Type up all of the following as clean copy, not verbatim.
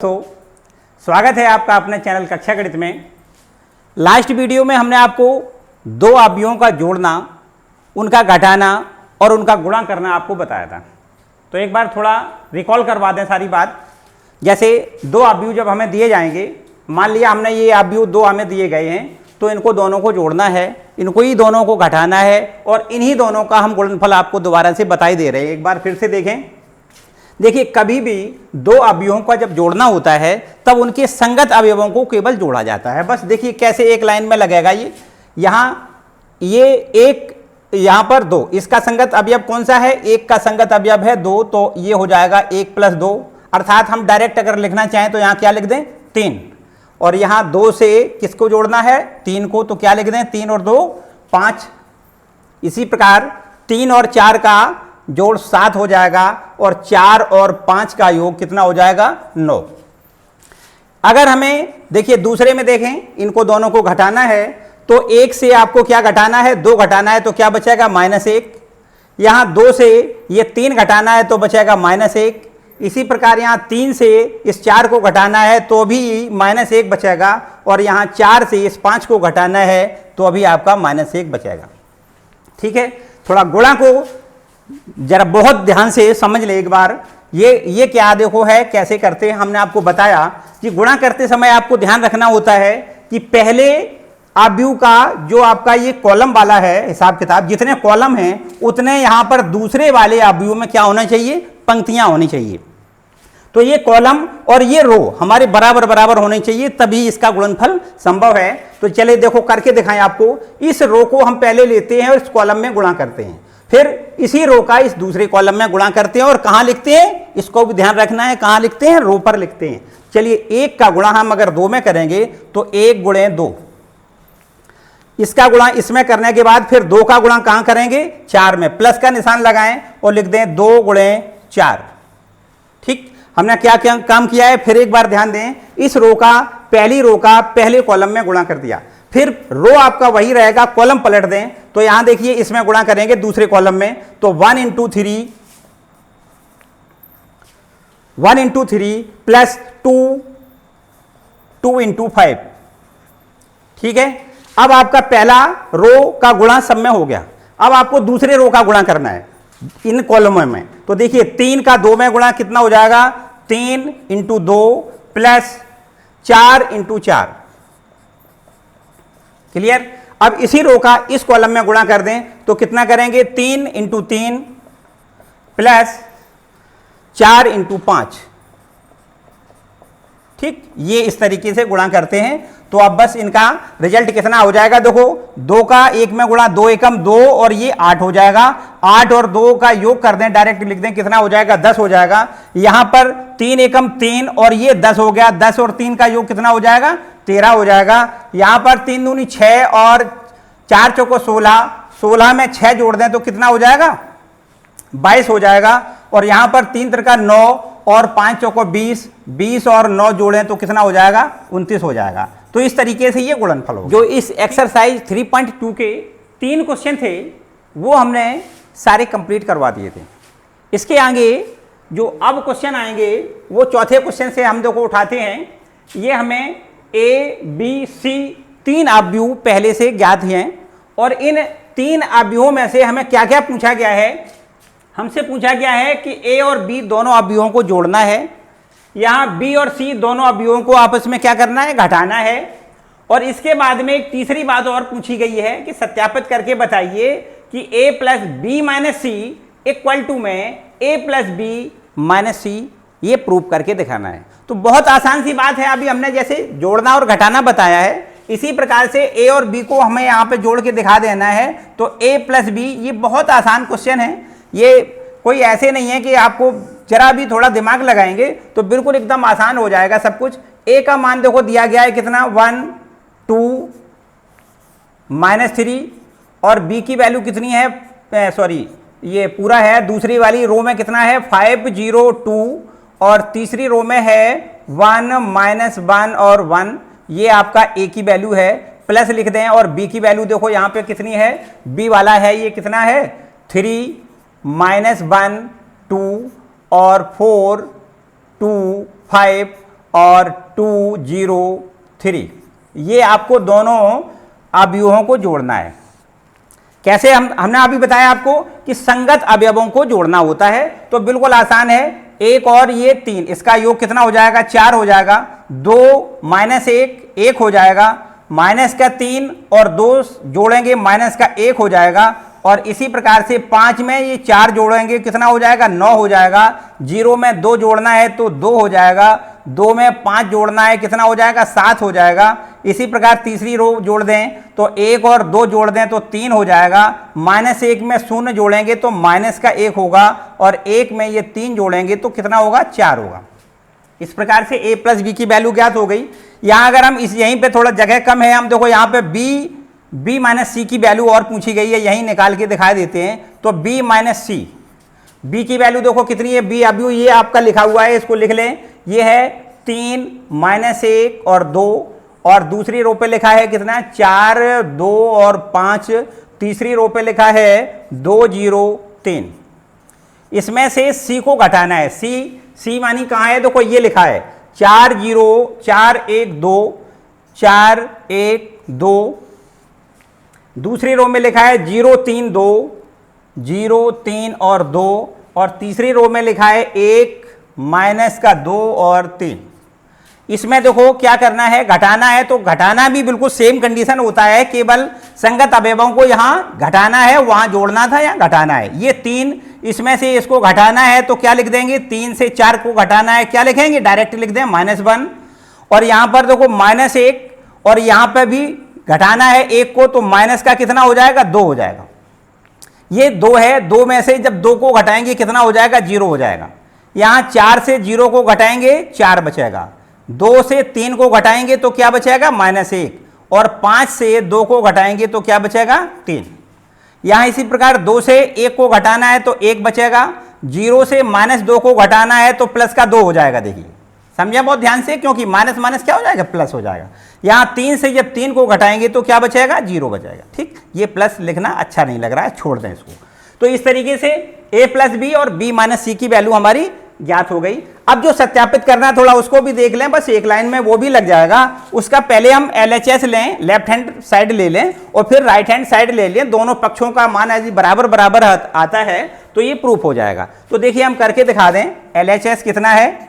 तो स्वागत है आपका अपने चैनल कक्षा गणित में। लास्ट वीडियो में हमने आपको दो अवयवों का जोड़ना, उनका घटाना और उनका गुणा करना आपको बताया था। तो एक बार थोड़ा रिकॉल करवा दें सारी बात। जैसे दो अवयव जब हमें दिए जाएंगे, मान लिया हमने ये अवयव दो हमें दिए गए हैं, तो इनको दोनों को जोड़ना है, इनको ही दोनों को घटाना है और इन्हीं दोनों का हम गुणनफल आपको दोबारा से बताई दे रहे हैं। एक बार फिर से देखें। देखिए, कभी भी दो अवयवों का जब जोड़ना होता है तब उनके संगत अवयवों को केवल जोड़ा जाता है। बस देखिए कैसे एक लाइन में लगेगा। ये एक, यहाँ पर दो, इसका संगत अवयव कौन सा है? एक का संगत अवयव है दो, तो ये हो जाएगा एक प्लस दो। अर्थात हम डायरेक्ट अगर लिखना चाहें तो यहाँ क्या लिख दें? तीन। और यहाँ दो से किसको जोड़ना है? तीन को, तो क्या लिख दें? तीन और दो पाँच। इसी प्रकार तीन और चार का जोड़ 7 हो जाएगा और 4 और 5 का योग कितना हो जाएगा? 9। अगर हमें देखिए दूसरे में देखें, इनको दोनों को घटाना है तो एक से आपको क्या घटाना है? दो घटाना है, तो क्या बचेगा? -1। यहाँ दो से ये तीन घटाना है तो बचेगा -1। इसी प्रकार यहाँ तीन से इस 4 को घटाना है तो भी -1 बचेगा और यहाँ 4 से इस 5 को घटाना है तो अभी आपका -1 बचेगा। ठीक है, थोड़ा गुणा को जरा बहुत ध्यान से समझ ले एक बार। ये क्या देखो है, कैसे करते हैं। हमने आपको बताया कि गुणा करते समय आपको ध्यान रखना होता है कि पहले अवयव का जो आपका ये कॉलम वाला है हिसाब किताब, जितने कॉलम हैं उतने यहां पर दूसरे वाले अवयव में क्या होना चाहिए? पंक्तियां होनी चाहिए। तो ये कॉलम और ये रो हमारे बराबर बराबर होने चाहिए, तभी इसका गुणनफल संभव है। तो चलिए देखो करके दिखाएं आपको। इस रो को हम पहले लेते हैं और इस कॉलम में गुणा करते हैं, फिर इसी रो का इस दूसरे कॉलम में गुणा करते हैं। और कहां लिखते हैं? इसको भी ध्यान रखना है, कहां लिखते हैं? रो पर लिखते हैं। चलिए, एक का गुणा हम अगर दो में करेंगे तो 1 गुणे 2, इसका गुणा इसमें करने के बाद फिर दो का गुणा कहां करेंगे? 4 में। प्लस का निशान लगाएं और लिख दें 2 गुणे 4। ठीक, हमने क्या क्या काम किया है? फिर एक बार ध्यान दें। इस रो का, पहली रो का पहले कॉलम में गुणा कर दिया, फिर रो आपका वही रहेगा, कॉलम पलट दें तो यहां देखिए इसमें गुणा करेंगे दूसरे कॉलम में, तो 1 × 3 प्लस 2 × 5। ठीक है, अब आपका पहला रो का गुणा सब में हो गया। अब आपको दूसरे रो का गुणा करना है इन कॉलमों में। तो देखिए 3 का 2 में गुणा कितना हो जाएगा? 3 × 2 प्लस 4 × 4। क्लियर? अब इसी रो का इस कॉलम में गुणा कर दें तो कितना करेंगे? 3 × 3 प्लस 4 × 5। ठीक, ये इस तरीके से गुणा करते हैं। तो अब बस इनका रिजल्ट कितना हो जाएगा? देखो, 2 का 1 में गुणा, 2 एकम 2 और ये 8 हो जाएगा। 8 और 2 का योग कर दें, डायरेक्ट लिख दें, कितना हो जाएगा? 10 हो जाएगा। यहां पर 3 एकम 3 और ये 10 हो गया। 10 और 3 का योग कितना हो जाएगा? 13 हो जाएगा। यहां पर 3 दूनी 6 और 4 चौको 16, 16 में 6 जोड़ दें तो कितना हो जाएगा? 22 हो जाएगा। और यहां पर 3 3 का 9 और 5 चौको 20, 20 और 9 जोड़ें तो कितना हो जाएगा? 29 हो जाएगा। तो इस तरीके से ये गुणनफल होगा। जो इस एक्सरसाइज 3.2 के 3 क्वेश्चन थे वो हमने सारे कंप्लीट करवा दिए थे। इसके आगे जो अब क्वेश्चन आएंगे वो चौथे क्वेश्चन से हम देखो उठाते हैं। ये हमें A, B, C 3 अवयव पहले से ज्ञात हैं और इन 3 अवयवों में से हमें क्या क्या पूछा गया है? हमसे पूछा गया है कि A और B दोनों अवयवों को जोड़ना है, यहाँ B और C दोनों अवयवों को आपस में क्या करना है? घटाना है। और इसके बाद में एक तीसरी बात और पूछी गई है कि सत्यापित करके बताइए कि A + B - C equal to में A + B - C, ये प्रूव करके दिखाना है। तो बहुत आसान सी बात है। अभी हमने जैसे जोड़ना और घटाना बताया है, इसी प्रकार से A और B को हमें यहाँ पे जोड़ के दिखा देना है। तो A + B, ये बहुत आसान क्वेश्चन है। ये कोई ऐसे नहीं है कि आपको जरा भी थोड़ा दिमाग लगाएंगे तो बिल्कुल एकदम आसान हो जाएगा सब कुछ। A का मान देखो दिया गया है कितना? 1 2 -3 और B की वैल्यू कितनी है? सॉरी, ये पूरा है। दूसरी वाली रो में कितना है? 5 0 2 और तीसरी रो में है 1 -1 और 1। ये आपका A की वैल्यू है। प्लस लिख दें और B की वैल्यू देखो यहाँ पे कितनी है? B वाला है ये कितना है? 3 -1 2 और 4 2 5 और 2 0 3। ये आपको दोनों अवयवों को जोड़ना है। कैसे? हमने अभी बताया आपको कि संगत अवयवों को जोड़ना होता है, तो बिल्कुल आसान है। 1 और ये 3, इसका योग कितना हो जाएगा? 4 हो जाएगा। 2 माइनस 1 1 हो जाएगा, माइनस का 3 और 2 जोड़ेंगे माइनस का 1 हो जाएगा। और इसी प्रकार से 5 में ये 4 जोड़ेंगे कितना हो जाएगा? 9 हो जाएगा। 0 में 2 जोड़ना है तो 2 हो जाएगा। 2 में 5 जोड़ना है कितना हो जाएगा? 7 हो जाएगा। इसी प्रकार तीसरी रो जोड़ दें तो 1 और 2 जोड़ दें तो 3 हो जाएगा। माइनस 1 में 0 जोड़ेंगे तो माइनस का 1 होगा, और 1 में ये 3 जोड़ेंगे तो कितना होगा? 4 होगा। इस प्रकार से a प्लस बी की वैल्यू ज्ञात हो गई। यहाँ अगर हम यहीं पे थोड़ा जगह कम है, हम देखो यहाँ पे b माइनस सी की वैल्यू और पूछी गई है, यहीं निकाल के दिखा देते हैं। तो b माइनस सी, b की वैल्यू देखो कितनी है? b अभी ये आपका लिखा हुआ है, इसको लिख लें। ये है 3 माइनस 1 और 2, और दूसरी रो पे लिखा है कितना? 4 2 और 5। तीसरी रो पे लिखा है 2 0 3। इसमें से c को घटाना है। c मानी कहाँ है? देखो ये लिखा है 4 0 4 1 2 4 1 2। दूसरी रो में लिखा है 0 3 2 0 3 और 2, और तीसरी रो में लिखा है 1 माइनस का 2 और 3। इसमें देखो क्या करना है? घटाना है। तो घटाना भी बिल्कुल सेम कंडीशन होता है, केवल संगत अवयवों को यहाँ घटाना है, वहां जोड़ना था, यहाँ घटाना है। ये 3, इसमें से इसको घटाना है तो क्या लिख देंगे? 3 से 4 को घटाना है, क्या लिखेंगे? डायरेक्ट लिख दें -1। और यहाँ पर देखो -1, और यहाँ पर भी घटाना है 1 को, तो माइनस का कितना हो जाएगा? 2 हो जाएगा। ये 2 है, 2 में से जब 2 को घटाएंगे कितना हो जाएगा? 0 हो जाएगा। यहाँ 4 से 0 को घटाएंगे 4 बचेगा। 2 से 3 को घटाएंगे तो क्या बचेगा? -1। और 5 से 2 को घटाएंगे तो क्या बचेगा? 3। यहाँ इसी प्रकार 2 से 1 को घटाना है तो 1 बचेगा। 0 से -2 को घटाना है तो प्लस का 2 हो जाएगा। देखिए, समझा बहुत ध्यान से, क्योंकि माइनस माइनस क्या हो जाएगा? प्लस हो जाएगा। यहाँ 3 से जब 3 को घटाएंगे तो क्या बचेगा? 0 बचेगा। ठीक, ये प्लस लिखना अच्छा नहीं लग रहा है, छोड़ दें इसको। तो इस तरीके से a प्लस बी और b माइनस सी की वैल्यू हमारी ज्ञात हो गई। अब जो सत्यापित करना है थोड़ा उसको भी देख लें, बस एक लाइन में वो भी लग जाएगा। उसका पहले हम LHS लें, लेफ्ट हैंड साइड ले लें, और फिर राइट हैंड साइड ले लें। दोनों पक्षों का मान यदि बराबर बराबर आता है तो ये प्रूफ हो जाएगा। तो देखिए हम करके दिखा दें। LHS कितना है?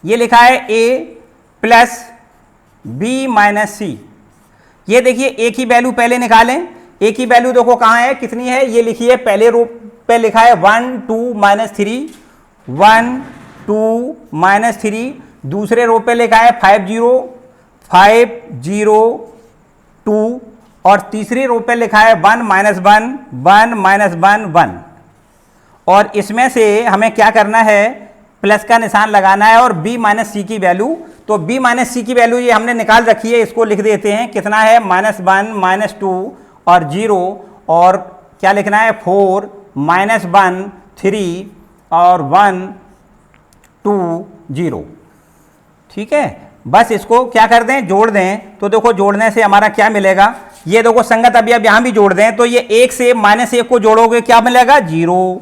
ये लिखा है a प्लस बी माइनस सी। ये देखिए a की वैल्यू पहले निकालें। a की वैल्यू देखो कहाँ है, कितनी है? ये लिखिए, पहले रो पे लिखा है 1 2 -3 1 2 -3। दूसरे रो पे लिखा है 5 0 5 0 2, और तीसरी रो पे लिखा है 1 -1 1 -1 1। और इसमें से हमें क्या करना है? प्लस का निशान लगाना है, और b माइनस सी की वैल्यू। तो b माइनस सी की वैल्यू ये हमने निकाल रखी है, इसको लिख देते हैं। कितना है? -1 -2 और 0, और क्या लिखना है? 4 -1 3 और 1 2 0। ठीक है, बस इसको क्या कर दें? जोड़ दें। तो देखो जोड़ने से हमारा क्या मिलेगा? ये देखो संगत अवयव यहाँ भी जोड़ दें तो ये 1 से -1 को जोड़ोगे क्या मिलेगा? 0।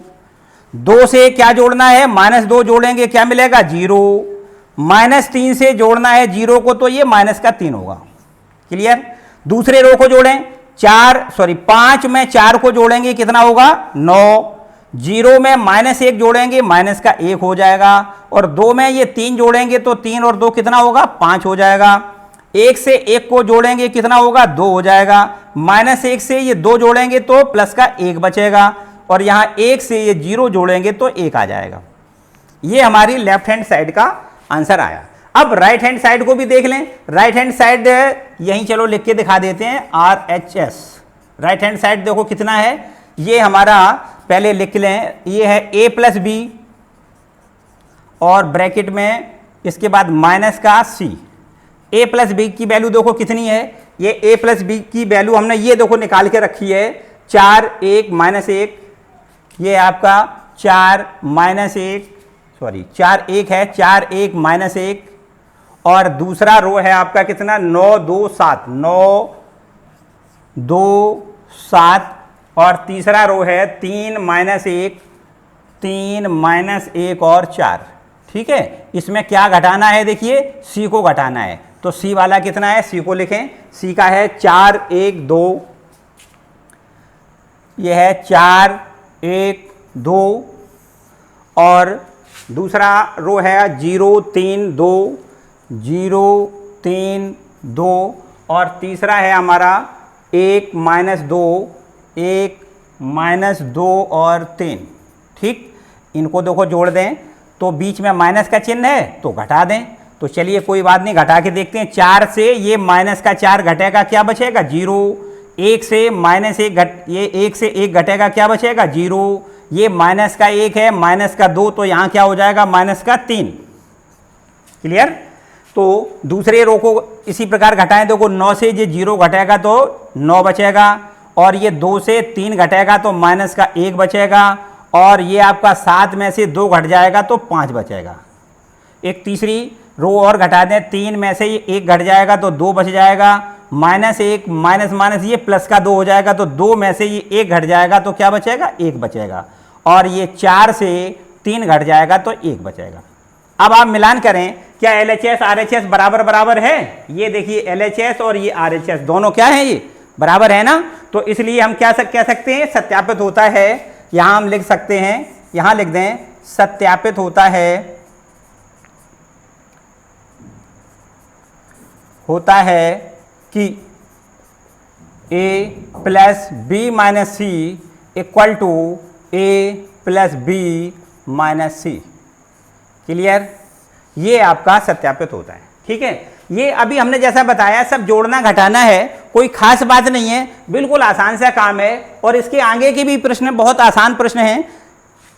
2 से क्या जोड़ना है? -2 जोड़ेंगे क्या मिलेगा? 0। -3 से जोड़ना है 0 को, तो ये -3 होगा। क्लियर? दूसरे रो को जोड़ें। 5 में 4 को जोड़ेंगे कितना होगा? 9। 0 में -1 जोड़ेंगे -1 हो जाएगा। और 2 में ये 3 जोड़ेंगे तो 3 और 2 कितना होगा? 5 हो जाएगा। 1 से 1 को जोड़ेंगे कितना होगा? 2 हो जाएगा। -1 से ये 2 जोड़ेंगे तो प्लस का 1 बचेगा, और यहाँ 1 से ये 0 जोड़ेंगे तो 1 आ जाएगा। ये हमारी लेफ्ट हैंड साइड का आंसर आया। अब राइट हैंड साइड को भी देख लें। राइट हैंड साइड यहीं चलो लिख के दिखा देते हैं, RHS। राइट हैंड साइड देखो कितना है? ये हमारा पहले लिख लें, ये है a प्लस बी, और ब्रैकेट में इसके बाद माइनस का c। a प्लस बी की वैल्यू देखो कितनी है? ये a प्लस बी की वैल्यू हमने ये देखो निकाल के रखी है, 4 1 -1। ये आपका 4 1 है, 4 1 -1। और दूसरा रो है आपका कितना? 9 2 7 9 2 7। और तीसरा रो है 3 -1 3 -1 और 4। ठीक है, इसमें क्या घटाना है, देखिए सी को घटाना है, तो सी वाला कितना है, सी को लिखें, सी का है 4 1 2, यह है 4 1 2, और दूसरा रो है 0 3 2 0 3 2, और तीसरा है हमारा 1 -2 1 -2 और 3। ठीक, इनको देखो जोड़ दें तो बीच में माइनस का चिन्ह है तो घटा दें, तो चलिए कोई बात नहीं, घटा के देखते हैं। 4 से ये माइनस का 4 घटेगा, क्या बचेगा 0, 1 से -1 ये 1 से 1 घटेगा, क्या बचेगा 0, ये माइनस का 1 है, माइनस का 2, तो यहाँ क्या हो जाएगा माइनस का 3। क्लियर। तो दूसरे रो को इसी प्रकार घटाएं, देखो 9 से ये 0 घटेगा तो 9 बचेगा, और ये 2 से 3 घटेगा तो माइनस का 1 बचेगा, और ये आपका 7 में से 2 घट जाएगा तो 5 बचेगा। एक तीसरी रो और घटा दें, 3 में से ये 1 घट जाएगा तो 2 बच जाएगा, -1 माइनस माइनस ये प्लस का 2 हो जाएगा, तो 2 में से ये 1 घट जाएगा तो क्या बचेगा 1 बचेगा, और ये 4 से 3 घट जाएगा तो 1 बचेगा। अब आप मिलान करें, क्या LHS RHS बराबर बराबर है, ये देखिए LHS और ये RHS दोनों क्या है, ये बराबर है ना, तो इसलिए हम क्या कह सकते हैं, सत्यापित होता है। यहां हम लिख सकते हैं, यहां लिख दें सत्यापित होता है कि A + B - C = A + B - C। Clear, ये आपका सत्यापित होता है। ठीक है, ये अभी हमने जैसा बताया सब जोड़ना घटाना है, कोई खास बात नहीं है, बिल्कुल आसान सा काम है, और इसके आगे के भी प्रश्न बहुत आसान प्रश्न हैं।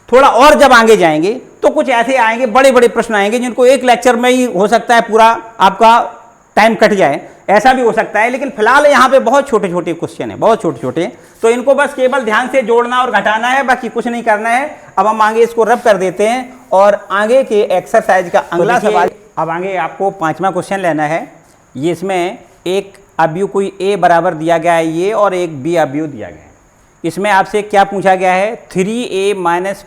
थोड़ा और जब आगे जाएंगे तो कुछ ऐसे आएंगे, बड़े बड़े प्रश्न आएंगे जिनको एक लेक्चर में ही हो सकता है पूरा आपका टाइम कट जाए, ऐसा भी हो सकता है, लेकिन फिलहाल यहाँ पे बहुत छोटे छोटे क्वेश्चन है, बहुत छोटे छोटे, तो इनको बस केवल ध्यान से जोड़ना और घटाना है, बाकी कुछ नहीं करना है। अब हम आगे इसको रब कर देते हैं और आगे के एक्सरसाइज का अगला सवाल। अब आगे आपको 5वां क्वेश्चन लेना है। ये इसमें एक अवयव कोई A बराबर दिया गया है ये, और एक B अवयव दिया गया है। इसमें आपसे क्या पूछा गया है, 3A -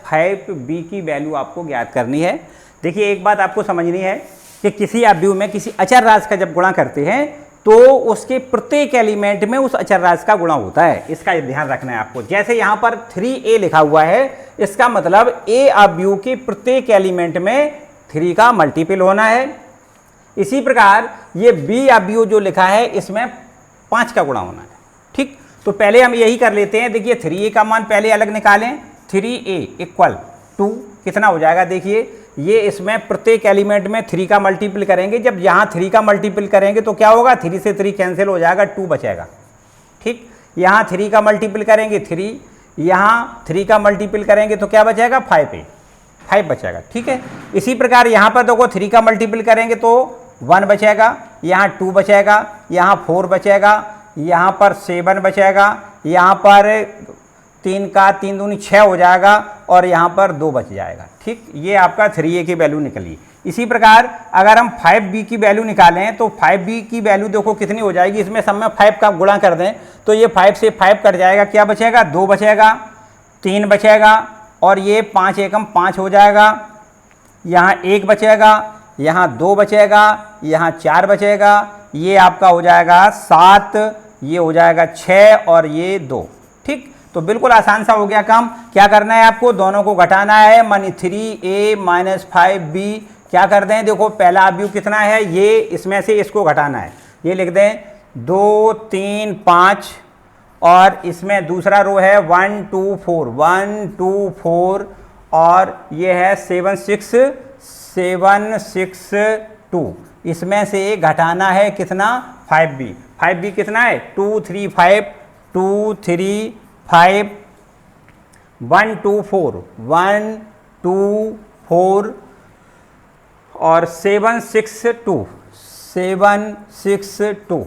5B की वैल्यू आपको ज्ञात करनी है। देखिए एक बात आपको समझनी है कि किसी अवयव में किसी अचर राशि का जब गुणा करते हैं तो उसके प्रत्येक एलिमेंट में उस अचर राशि का गुणा होता है, इसका ध्यान रखना है आपको। जैसे यहाँ पर 3A लिखा हुआ है, इसका मतलब A अवयव के प्रत्येक एलिमेंट में 3 का मल्टीपल होना है। इसी प्रकार ये B अवयव जो लिखा है इसमें 5 का गुणा होना है। ठीक, तो पहले हम यही कर लेते हैं। देखिए 3A का मान पहले अलग निकालें, 3A = 2 कितना हो जाएगा, देखिए ये इसमें प्रत्येक एलिमेंट में 3 का मल्टीपल करेंगे, जब यहाँ 3 का मल्टीपल करेंगे तो क्या होगा, 3 से 3 कैंसिल हो जाएगा, 2 बचेगा। ठीक, यहाँ 3 का मल्टीपल करेंगे 3, यहाँ 3 का मल्टीपल करेंगे तो क्या बचेगा 5 बचेगा। ठीक है, इसी प्रकार यहाँ पर देखो 3 का मल्टीपल करेंगे तो 1 बचेगा, यहाँ 2 बचेगा, यहाँ 4 बचेगा, यहाँ पर 7 बचेगा, यहाँ पर 3 का 3 दूनी 6 हो जाएगा, और यहाँ पर 2 बच जाएगा। ठीक, ये आपका 3A की वैल्यू निकली। इसी प्रकार अगर हम 5B की वैल्यू निकालें तो 5B की वैल्यू देखो कितनी हो जाएगी, इसमें सब में 5 का गुणा कर दें तो ये 5 से 5 कट जाएगा, क्या बचेगा 2 बचेगा, 3 बचेगा, और ये 5 एकम 5 हो जाएगा, यहाँ 1 बचेगा, यहाँ 2 बचेगा, यहाँ 4 बचेगा, ये आपका हो जाएगा 7, ये हो जाएगा 6, और ये 2। ठीक, तो बिल्कुल आसान सा हो गया काम। क्या करना है आपको, दोनों को घटाना है, मानी 3A - 5B क्या कर दें, देखो पहला अवयव कितना है, ये इसमें से इसको घटाना है, ये लिख दें 2 3 5, और इसमें दूसरा रो है 1 2 4 1 2 4, और ये है 7 6 2, इसमें से घटाना है कितना 5B कितना है 2 3 5 2 3 5 1 2 4 1 2 4, और 7 6 2।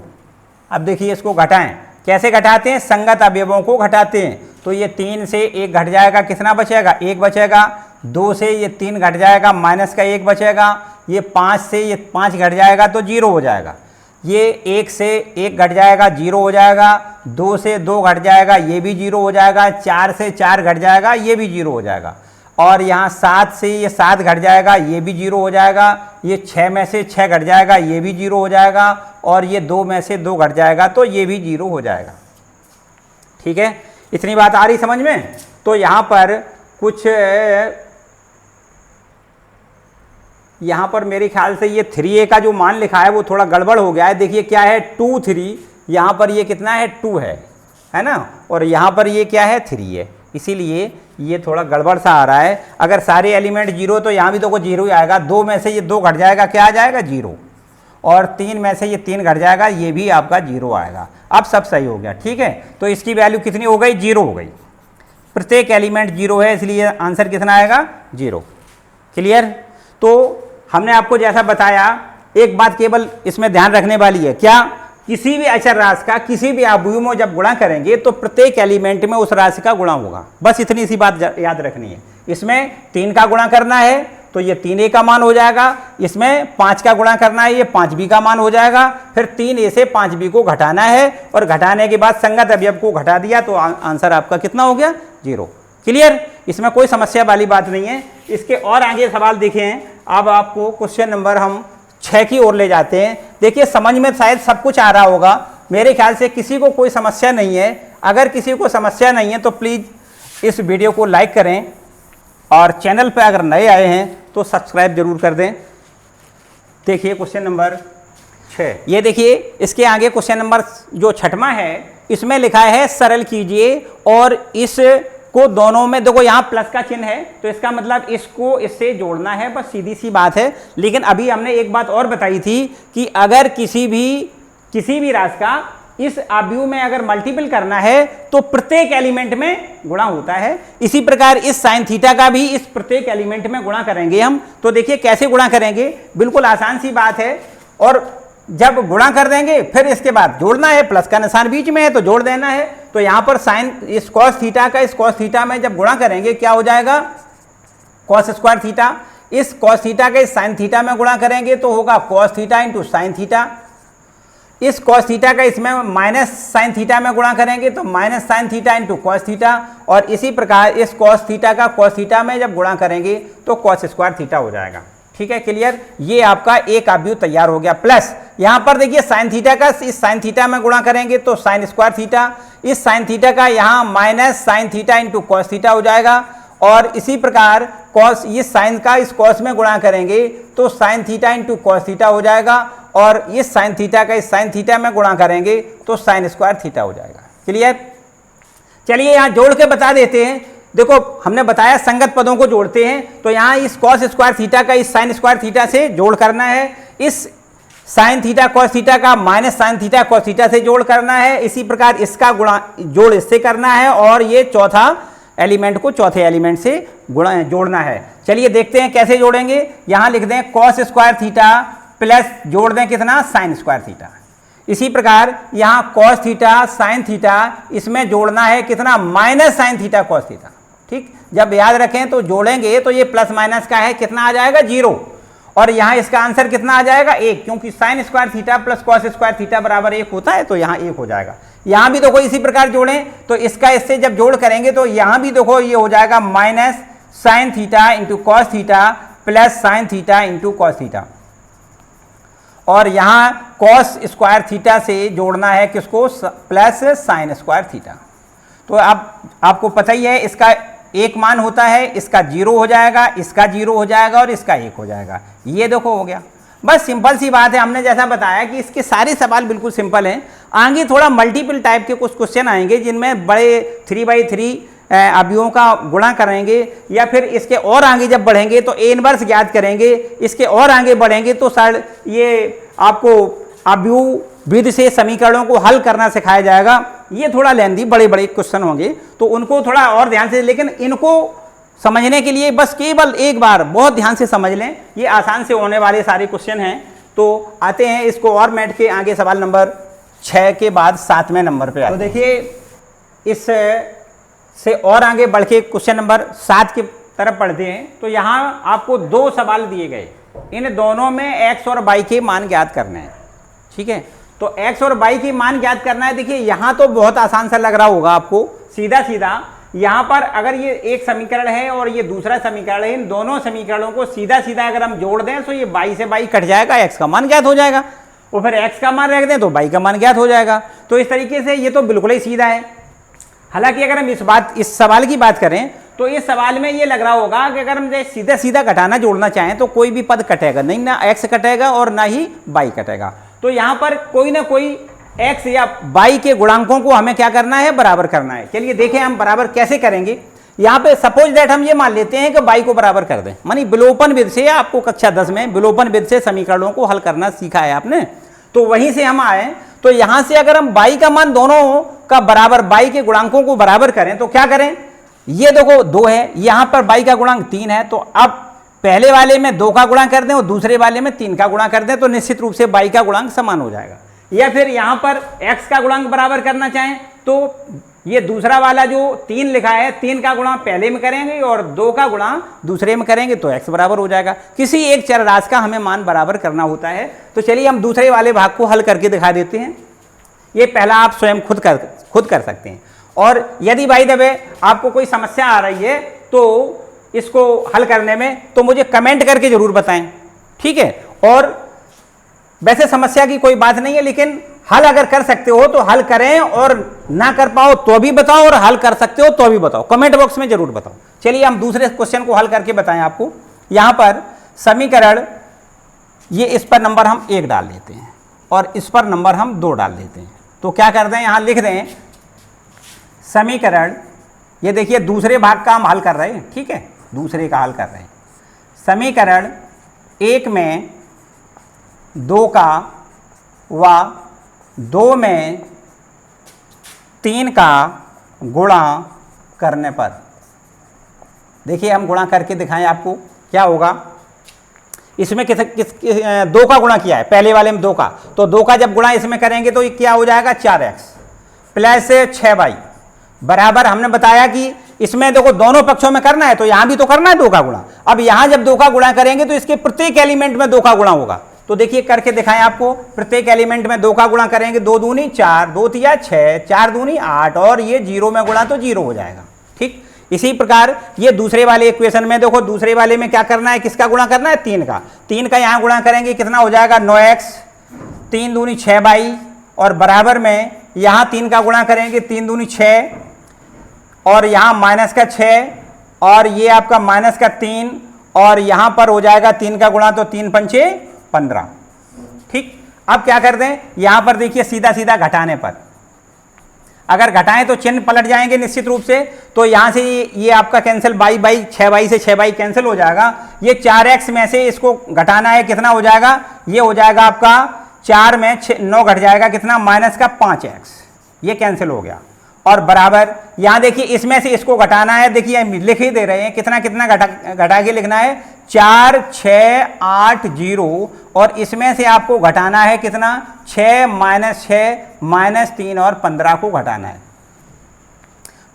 अब देखिए इसको घटाएं, कैसे घटाते हैं, संगत अवयवों को घटाते हैं। तो ये 3 से 1 घट जाएगा, कितना बचेगा 1 बचेगा, 2 से ये 3 घट जाएगा, माइनस का 1 बचेगा, ये 5 से ये 5 घट जाएगा तो 0 हो जाएगा, ये 1 से 1 घट जाएगा 0 हो जाएगा, 2 से 2 घट जाएगा ये भी 0 हो जाएगा, 4 से 4 घट जाएगा ये भी 0 हो जाएगा, और यहाँ 7 से ये 7 घट जाएगा, ये भी 0 हो जाएगा। ये 6 में से 6 घट जाएगा, ये भी 0 हो जाएगा। और ये 2 में से 2 घट जाएगा तो ये भी 0 हो जाएगा। ठीक है, इतनी बात आ रही समझ में। तो यहाँ पर कुछ, यहाँ पर मेरे ख्याल से ये 3a का जो मान लिखा है वो थोड़ा गड़बड़ हो गया है। देखिए क्या है 2 3, यहाँ पर ये कितना है 2 है ना, और यहाँ पर ये क्या है 3 है, इसीलिए ये थोड़ा गड़बड़ सा आ रहा है। अगर सारे एलिमेंट 0 तो यहाँ भी तो 0 ही आएगा। 2 में से ये 2 घट जाएगा, क्या आ जाएगा 0, और 3 में से ये 3 घट जाएगा, ये भी आपका 0 आएगा। अब सब सही हो गया। ठीक है, तो इसकी वैल्यू कितनी हो गई 0 हो गई। प्रत्येक एलिमेंट 0 है, इसलिए आंसर कितना आएगा 0। क्लियर। तो हमने आपको जैसा बताया, एक बात केवल इसमें ध्यान रखने वाली है, क्या, किसी भी अचर राशि का किसी भी अवयव में जब गुणा करेंगे तो प्रत्येक एलिमेंट में उस राशि का गुणा होगा। बस इतनी सी बात याद रखनी है। इसमें 3 का गुणा करना है तो ये 3a का मान हो जाएगा। इसमें 5 का गुणा करना है, ये 5b का मान हो जाएगा। फिर 3a से 5b को घटाना है, और घटाने के बाद संगत अवयव को घटा दिया तो आंसर आपका कितना हो गया 0। क्लियर, इसमें कोई समस्या वाली बात नहीं है। इसके और आगे सवाल देखें। अब आपको क्वेश्चन नंबर हम 6 की ओर ले जाते हैं। देखिए समझ में शायद सब कुछ आ रहा होगा, मेरे ख्याल से किसी को कोई समस्या नहीं है। अगर किसी को समस्या नहीं है तो प्लीज़ इस वीडियो को लाइक करें, और चैनल पर अगर नए आए हैं तो सब्सक्राइब जरूर कर दें। देखिए क्वेश्चन नंबर 6, ये देखिए इसके आगे क्वेश्चन नंबर जो 6वां है, इसमें लिखा है सरल कीजिए, और इस को दोनों में देखो यहाँ प्लस का चिन्ह है, तो इसका मतलब इसको इससे जोड़ना है, बस सीधी सी बात है। लेकिन अभी हमने एक बात और बताई थी कि अगर किसी भी राशि का इस अवयव में अगर मल्टीपल करना है तो प्रत्येक एलिमेंट में गुणा होता है। इसी प्रकार इस साइन थीटा का भी इस प्रत्येक एलिमेंट में गुणा करेंगे हम। तो देखिए कैसे गुणा करेंगे, बिल्कुल आसान सी बात है। और जब गुणा कर देंगे फिर इसके बाद जोड़ना है, प्लस का निशान बीच में है तो जोड़ देना है। तो यहाँ पर साइन इस कॉस थीटा का इस कॉस थीटा में जब गुणा करेंगे क्या हो जाएगा कॉस स्क्वायर थीटा। इस कॉस थीटा के इस साइन थीटा में गुणा करेंगे तो होगा cos theta into sine theta. इस कॉस थीटा का इसमें माइनस साइन थीटा में गुणा करेंगे तो minus sine theta into cos theta. और इसी प्रकार इस कॉस थीटा का कॉस थीटा में जब गुणा करेंगे तो कॉस स्क्वायर थीटा हो जाएगा। ठीक है, क्लियर। ये आपका एक अवयव तैयार हो गया। प्लस यहाँ पर देखिए साइन थीटा का इस साइन थीटा में गुणा करेंगे तो साइन स्क्वायर थीटा। इस साइन थीटा का यहाँ minus sine theta into cos theta हो जाएगा। और इसी प्रकार कॉस इस साइन का इस कॉस में गुणा करेंगे तो sine theta into cos theta हो जाएगा। और इस साइन थीटा का इस साइन थीटा में गुणा करेंगे तो साइन स्क्वायर थीटा हो जाएगा। क्लियर। चलिए यहाँ जोड़ के बता देते हैं। देखो हमने बताया संगत पदों को जोड़ते हैं, तो यहाँ इस कॉस स्क्वायर थीटा का इस साइन स्क्वायर थीटा से जोड़ करना है। इस साइन थीटा कॉस थीटा का minus sine theta cos theta से जोड़ करना है। इसी प्रकार इसका गुणा जोड़ इससे करना है, और ये चौथा एलिमेंट को चौथे एलिमेंट से गुणा जोड़ना है। चलिए देखते हैं कैसे जोड़ेंगे। यहाँ लिख दें कॉस स्क्वायर थीटा प्लस जोड़ दें कितना साइन स्क्वायर थीटा। इसी प्रकार यहाँ कॉस थीटा साइन थीटा इसमें जोड़ना है कितना minus sine theta cos theta. ठीक, जब याद रखें तो जोड़ेंगे तो ये प्लस माइनस का है, कितना आ जाएगा 0। और यहाँ इसका आंसर कितना आ जाएगा 1, क्योंकि sine square theta plus cos square theta बराबर 1 होता है, तो यहाँ 1 हो जाएगा। यहाँ भी देखो इसी प्रकार जोड़ें तो इसका इससे जब जोड़ करेंगे तो यहाँ भी देखो ये हो जाएगा minus sine theta into cos theta plus sine theta into cos theta. और यहाँ कॉस स्क्वायर थीटा से जोड़ना है किसको प्लस साइन स्क्वायर थीटा। तो अब आपको पता ही है इसका 1 मान होता है, इसका 0 हो जाएगा, इसका 0 हो जाएगा और इसका 1 हो जाएगा। ये देखो हो गया। बस सिंपल सी बात है। हमने जैसा बताया कि इसके सारे सवाल बिल्कुल सिंपल हैं। आगे थोड़ा मल्टीपल टाइप के कुछ क्वेश्चन आएंगे जिनमें बड़े 3x3 अवयवों का गुणा करेंगे, या फिर इसके और आगे जब बढ़ेंगे तो ए इनवर्स ज्ञात करेंगे। इसके और आगे बढ़ेंगे तो सर ये आपको अवयव विधि से समीकरणों को हल करना सिखाया जाएगा। ये थोड़ा लेंदी बड़े बड़े क्वेश्चन होंगे तो उनको थोड़ा और ध्यान से, लेकिन इनको समझने के लिए बस केवल एक बार बहुत ध्यान से समझ लें। ये आसान से होने वाले सारे क्वेश्चन हैं। तो आते हैं इसको और मैट के आगे सवाल नंबर 6 के बाद 7वें नंबर पे। तो देखिए इस से और आगे बढ़ के क्वेश्चन नंबर 7 की तरफ पढ़ते हैं। तो यहाँ आपको 2 सवाल दिए गए, इन दोनों में x और y के मान ज्ञात करने हैं। ठीक है, तो x और y के मान ज्ञात करना है। देखिए यहाँ तो बहुत आसान सा लग रहा होगा आपको, सीधा सीधा यहाँ पर अगर ये एक समीकरण है और ये दूसरा समीकरण है, इन दोनों समीकरणों को सीधा सीधा अगर हम जोड़ दें तो ये बाई से बाई कट जाएगा, एक्स का मान ज्ञात हो जाएगा, और फिर एक्स का मान रख दें तो बाई का मान ज्ञात हो जाएगा। तो इस तरीके से ये तो बिल्कुल ही सीधा है। हालांकि अगर हम इस सवाल की बात करें तो इस सवाल में ये लग रहा होगा कि अगर हम सीधा सीधा घटाना जोड़ना चाहें तो कोई भी पद कटेगा नहीं, ना एक्स कटेगा और ना ही बाई कटेगा। तो यहाँ पर कोई ना कोई एक्स या बाई के गुणांकों को हमें क्या करना है, बराबर करना है। चलिए देखें हम बराबर कैसे करेंगे। यहाँ पे सपोज दैट हम ये मान लेते हैं कि बाई को बराबर कर दें, मानी विलोपन विधि से, आपको कक्षा 10 में विलोपन विधि से समीकरणों को हल करना सीखा है आपने, तो वहीं से हम आए। तो यहां से अगर हम बाई का मान दोनों का बराबर, बाई के गुणांकों को बराबर करें तो क्या करें, ये देखो 2 है, यहां पर बाई का गुणांक 3 है, तो अब पहले वाले में 2 का गुणा कर दें और दूसरे वाले में 3 का गुणा कर दें तो निश्चित रूप से बाई का गुणांक समान हो जाएगा। या फिर यहां पर x का गुणांक बराबर करना चाहें तो ये दूसरा वाला जो 3 लिखा है, 3 का गुणा पहले में करेंगे और 2 का गुणा दूसरे में करेंगे तो x बराबर हो जाएगा। किसी एक चर राशि का हमें मान बराबर करना होता है। तो चलिए हम दूसरे वाले भाग को हल करके दिखा देते हैं। ये पहला आप स्वयं खुद कर सकते हैं। और यदि भाई दबे आपको कोई समस्या आ रही है तो इसको हल करने में, तो मुझे कमेंट करके जरूर बताएं, ठीक है। और वैसे समस्या की कोई बात नहीं है, लेकिन हल अगर कर सकते हो तो हल करें, और ना कर पाओ तो भी बताओ, और हल कर सकते हो तो भी बताओ, कमेंट बॉक्स में जरूर बताओ। चलिए हम दूसरे क्वेश्चन को हल करके बताएं आपको। यहां पर समीकरण, ये इस पर नंबर हम 1 डाल देते हैं और इस पर नंबर हम 2 डाल देते हैं। तो क्या कर दें, यहां लिख दें समीकरण, ये देखिए दूसरे भाग का हम हल कर रहे हैं, ठीक है, दूसरे का हल कर रहे हैं। समीकरण 1 में 2 का व 2 में 3 का गुणा करने पर, देखिए हम गुणा करके दिखाएं आपको क्या होगा। इसमें किस 2 का गुणा किया है, पहले वाले में 2 का, तो 2 का जब गुणा इसमें करेंगे तो ये क्या हो जाएगा, 4x प्लस 6y बराबर, हमने बताया कि इसमें देखो दोनों पक्षों में करना है तो यहां भी तो करना है 2 का गुणा। अब यहां जब 2 का गुणा करेंगे तो इसके प्रत्येक एलिमेंट में 2 का गुणा होगा। तो देखिए करके दिखाएं आपको, प्रत्येक एलिमेंट में 2 का गुणा करेंगे, 2 दूनी 4, 2 तिया 6, 4 दूनी 8, और ये 0 में गुणा तो 0 हो जाएगा, ठीक। इसी प्रकार ये दूसरे वाले इक्वेशन में देखो, दूसरे वाले में क्या करना है, किसका गुणा करना है, 3 का यहां गुणा करेंगे कितना हो जाएगा, 9x, 3 दूनी 6y, और बराबर में यहां 3 का गुणा करेंगे, 3 दूनी 6, और यहां माइनस का 6, और ये आपका माइनस का 3, और यहां पर हो जाएगा 3 का गुणा तो 3 पंचे 15, ठीक। अब क्या कर दें, यहां पर देखिए सीधा सीधा घटाने पर, अगर घटाएं तो चिन्ह पलट जाएंगे निश्चित रूप से। तो यहां से ये आपका कैंसिल, बाई 6y से 6y कैंसिल हो जाएगा। ये 4x में से इसको घटाना है, कितना हो जाएगा, ये हो जाएगा आपका 4 में 9 घट जाएगा, कितना, माइनस का 5x, ये कैंसिल हो गया। और बराबर यहां देखिए इसमें से इसको घटाना है, देखिए लिख ही दे रहे हैं, कितना कितना घटा के लिखना है, 4 6 8 0, और इसमें से आपको घटाना है कितना, 6 माइनस 6 माइनस 3 और 15 को घटाना है।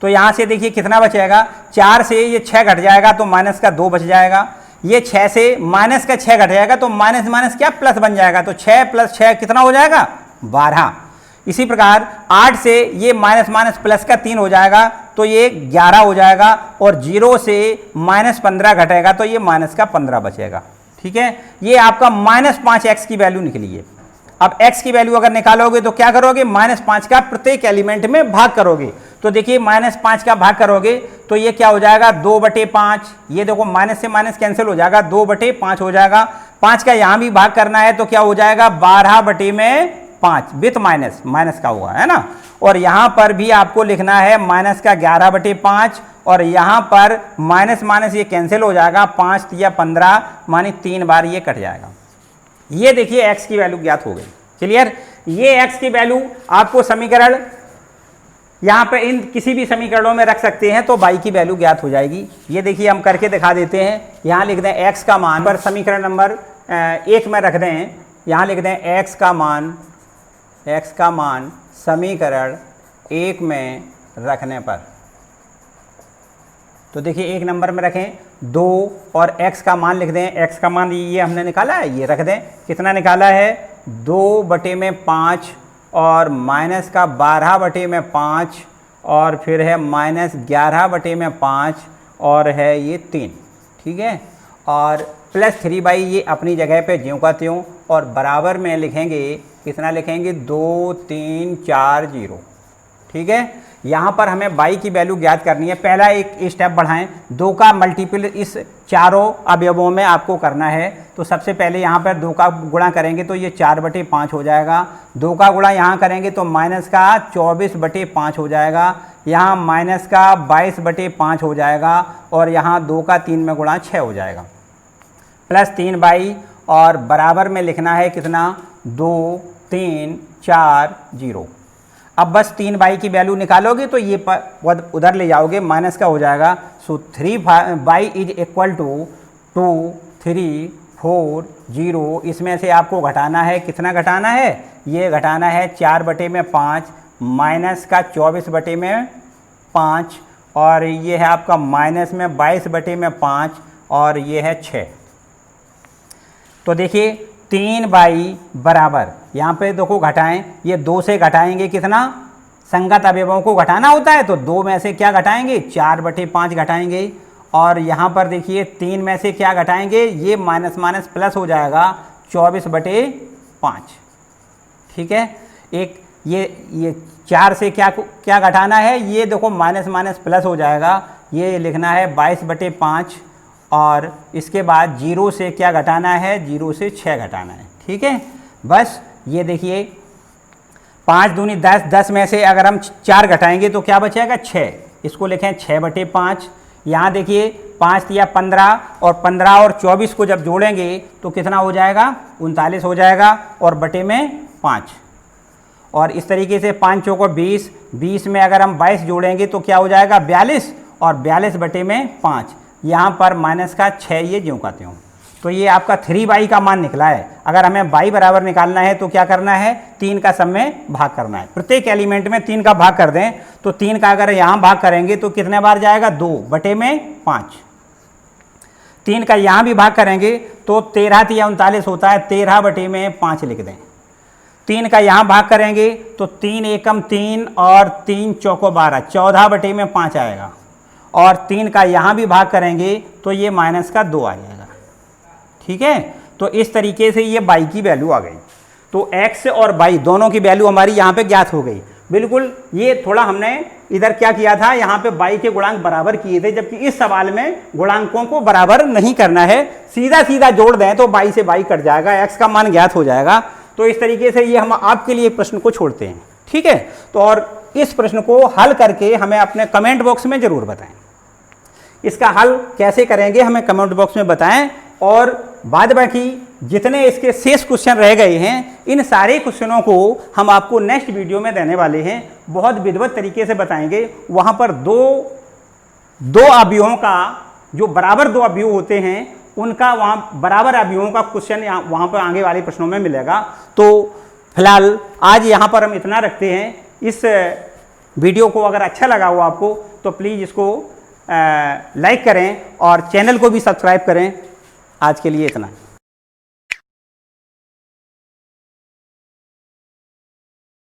तो यहां से देखिए कितना बचेगा, 4 से ये 6 घट जाएगा तो माइनस का 2 बच जाएगा, ये 6 से माइनस का 6 घट जाएगा तो माइनस माइनस क्या प्लस बन जाएगा, तो 6 प्लस 6 कितना हो जाएगा, 12। इसी प्रकार 8 से ये माइनस माइनस प्लस का 3 हो जाएगा तो ये 11 हो जाएगा, और 0 से माइनस 15 घटेगा तो ये माइनस का 15 बचेगा, ठीक है। ये आपका माइनस 5x की वैल्यू निकली है। अब x की वैल्यू अगर निकालोगे तो क्या करोगे, माइनस 5 का प्रत्येक एलिमेंट में भाग करोगे। तो देखिए माइनस 5 का भाग करोगे तो ये क्या हो जाएगा, 2/5, ये देखो माइनस से माइनस कैंसिल हो जाएगा, 2/5 हो जाएगा। 5 का यहां भी भाग करना है तो क्या हो जाएगा, 12/5 विथ माइनस, माइनस का हुआ है ना। और यहां पर भी आपको लिखना है माइनस का 11/5, और यहां पर माइनस माइनस ये कैंसिल हो जाएगा, 5 या 15 मानी 3 बार ये कट जाएगा। ये देखिए x की वैल्यू ज्ञात हो गई, क्लियर। ये x की वैल्यू आपको समीकरण यहां पे इन किसी भी समीकरणों में रख सकते हैं तो y की वैल्यू ज्ञात हो जाएगी। ये देखिए हम करके दिखा देते हैं, यहां लिख दें x का मान, पर समीकरण नंबर 1 में रख दें, यहां लिख दें x का मान समीकरण 1 में रखने पर, तो देखिए 1 नंबर में रखें 2, और x का मान लिख दें, x का मान ये हमने निकाला है, ये रख दें, कितना निकाला है, 2/5, और माइनस का 12/5, और फिर है -11/5 और है ये 3, ठीक है। और +3 ये अपनी जगह पे ज्यों का त्यों, और बराबर में लिखेंगे, कितना लिखेंगे, 2 3 4 0, ठीक है। यहाँ पर हमें बाई की वैल्यू ज्ञात करनी है। पहला एक स्टेप बढ़ाएं, 2 का मल्टीपल इस चारों अवयवों में आपको करना है। तो सबसे पहले यहाँ पर 2 का गुणा करेंगे तो ये 4/5 हो जाएगा। 2 का गुणा यहाँ करेंगे तो -24/5 हो जाएगा। यहाँ -22/5 हो जाएगा, और यहाँ 2 का 3 में गुणा 6 हो जाएगा, +3 और बराबर में लिखना है कितना, 2 3 4 0। अब बस 3 की वैल्यू निकालोगे तो ये उधर ले जाओगे, माइनस का हो जाएगा। सो 3 इज इक्वल टू 2 3 4 0। इसमें से आपको घटाना है, कितना घटाना है, ये घटाना है 4/5 माइनस का 24/5, और ये है आपका माइनस में 22/5, और ये है 6। तो देखिए 3 बराबर, यहाँ पे देखो घटाएं, ये 2 से घटाएंगे कितना, संगत अवयवों को घटाना होता है तो 2 में से क्या घटाएंगे, 4/5 घटाएंगे। और यहाँ पर देखिए 3 में से क्या घटाएंगे, ये माइनस माइनस प्लस हो जाएगा 24/5, ठीक है। एक ये 4 से क्या घटाना है, ये देखो माइनस माइनस प्लस हो जाएगा, ये लिखना है 22/5, और इसके बाद 0 से क्या घटाना है, 0 से 6 घटाना है, ठीक है। बस ये देखिए 5 दूनी 10, 10 में से अगर हम 4 घटाएंगे तो क्या बचेगा, 6। इसको लिखें 6/5। यहाँ देखिए 5 या 15, और 15 और 24 को जब जोड़ेंगे तो कितना हो जाएगा, 39 हो जाएगा, और बटे में 5। और इस तरीके से 5 चौको 20, 20 में अगर हम 22 जोड़ेंगे तो क्या हो जाएगा, 42, और 42 बटे में 5। यहाँ पर माइनस का 6 ये ज्यों का त्यों। तो ये आपका 3 का मान निकला है। अगर हमें बाई बराबर निकालना है तो क्या करना है, 3 का सब में भाग करना है। प्रत्येक एलिमेंट में 3 का भाग कर दें तो 3 का अगर यहाँ भाग करेंगे तो कितने बार जाएगा, 2/5। 3 का यहाँ भी भाग करेंगे तो 13 या 39 होता है, 13/5 लिख दें। 3 का यहाँ भाग करेंगे तो 3 एकम 3 और 3 चौको 12, 14/5 आएगा। और 3 का यहाँ भी भाग करेंगे तो ये माइनस का 2 आ जाएगा, ठीक है। तो इस तरीके से ये बाई की वैल्यू आ गई। तो x और बाई दोनों की वैल्यू हमारी यहाँ पे ज्ञात हो गई। बिल्कुल, ये थोड़ा हमने इधर क्या किया था, यहाँ पे बाई के गुणांक बराबर किए थे, जबकि इस सवाल में गुणांकों को बराबर नहीं करना है, सीधा सीधा जोड़ दें तो बाई से बाई कट जाएगा, x का मान ज्ञात हो जाएगा। तो इस तरीके से ये हम आपके लिए प्रश्न को छोड़ते हैं, ठीक है। तो और इस प्रश्न को हल करके हमें अपने कमेंट बॉक्स में जरूर बताएं। इसका हल कैसे करेंगे हमें कमेंट बॉक्स में बताएं, और बाद बाकी जितने इसके शेष क्वेश्चन रह गए हैं, इन सारे क्वेश्चनों को हम आपको नेक्स्ट वीडियो में देने वाले हैं। बहुत विधिवत तरीके से बताएंगे। वहाँ पर दो अवयवों का, जो बराबर 2 अवयव होते हैं, उनका वहाँ बराबर अवयवों का क्वेश्चन वहाँ पर आगे वाले प्रश्नों में मिलेगा। तो फिलहाल आज यहाँ पर हम इतना रखते हैं। इस वीडियो को अगर अच्छा लगा हो आपको तो प्लीज़ इसको लाइक करें और चैनल को भी सब्सक्राइब करें। आज के लिए इतना।